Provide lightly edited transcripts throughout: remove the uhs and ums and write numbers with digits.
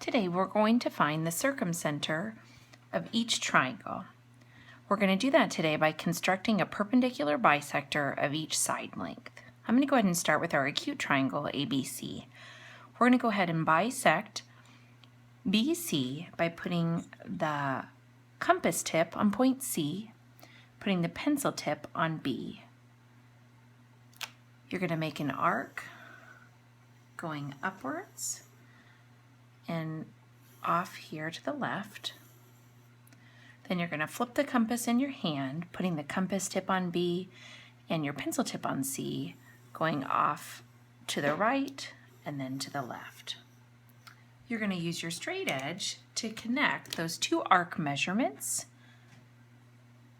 Today we're going to find the circumcenter of each triangle. We're going to do that today by constructing a perpendicular bisector of each side length. I'm going to go ahead and start with our acute triangle ABC. We're going to go ahead and bisect BC by putting the compass tip on point C, putting the pencil tip on B. You're going to make an arc going upwards and off here to the left. Then you're going to flip the compass in your hand, putting the compass tip on B and your pencil tip on C, going off to the right and then to the left. You're going to use your straight edge to connect those two arc measurements,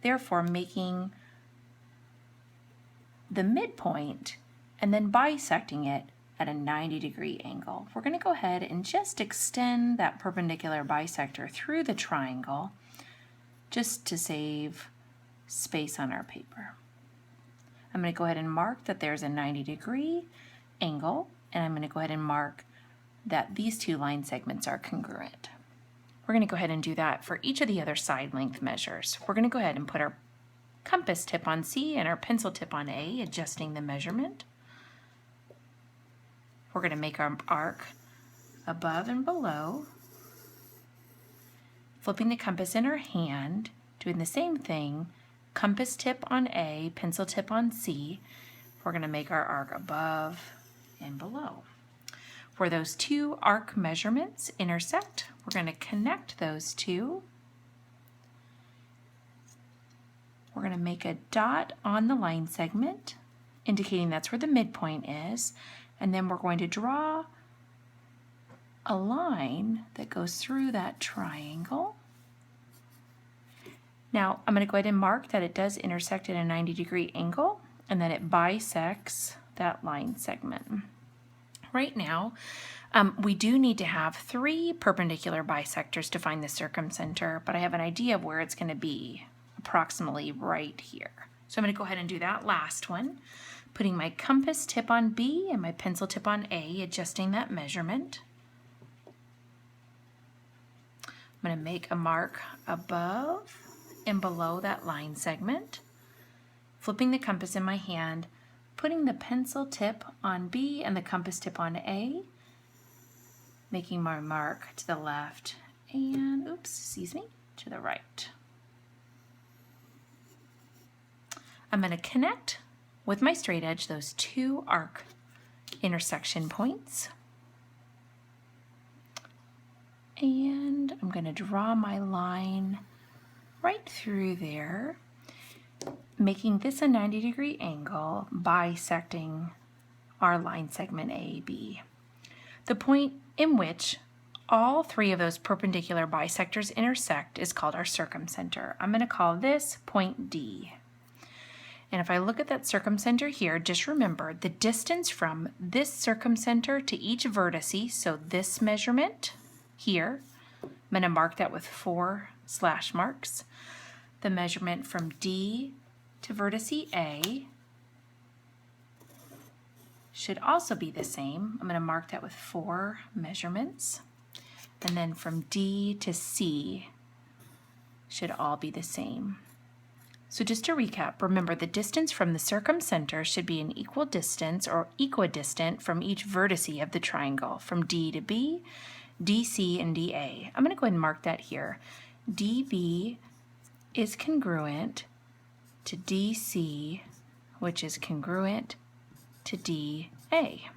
therefore making the midpoint and then bisecting it at a 90-degree angle. We're going to go ahead and just extend that perpendicular bisector through the triangle just to save space on our paper. I'm going to go ahead and mark that there's a 90-degree angle, and I'm going to go ahead and mark that these two line segments are congruent. We're going to go ahead and do that for each of the other side length measures. We're going to go ahead and put our compass tip on C and our pencil tip on A, adjusting the measurement. We're going to make our arc above and below, flipping the compass in our hand, doing the same thing, compass tip on A, pencil tip on C. We're going to make our arc above and below. Where those two arc measurements intersect, we're going to connect those two. We're going to make a dot on the line segment, indicating that's where the midpoint is. And then we're going to draw a line that goes through that triangle. Now, I'm going to go ahead and mark that it does intersect at a 90-degree angle and that it bisects that line segment. Right now, we do need to have 3 perpendicular bisectors to find the circumcenter, but I have an idea of where it's going to be, approximately right here. So I'm going to go ahead and do that last one, putting my compass tip on B and my pencil tip on A, adjusting that measurement. I'm going to make a mark above and below that line segment, flipping the compass in my hand, putting the pencil tip on B and the compass tip on A, making my mark to the left and, to the right. I'm going to connect with my straight edge those two arc intersection points. And I'm going to draw my line right through there, making this a 90-degree angle, bisecting our line segment AB. The point in which all 3 of those perpendicular bisectors intersect is called our circumcenter. I'm going to call this point D. And if I look at that circumcenter here, just remember the distance from this circumcenter to each vertice, so this measurement here, I'm going to mark that with 4 slash marks. The measurement from D to vertice A should also be the same. I'm going to mark that with 4 measurements. And then from D to C should all be the same. So just to recap, remember the distance from the circumcenter should be an equal distance or equidistant from each vertice of the triangle, from D to B, DC, and DA. I'm going to go ahead and mark that here. DB is congruent to DC, which is congruent to DA.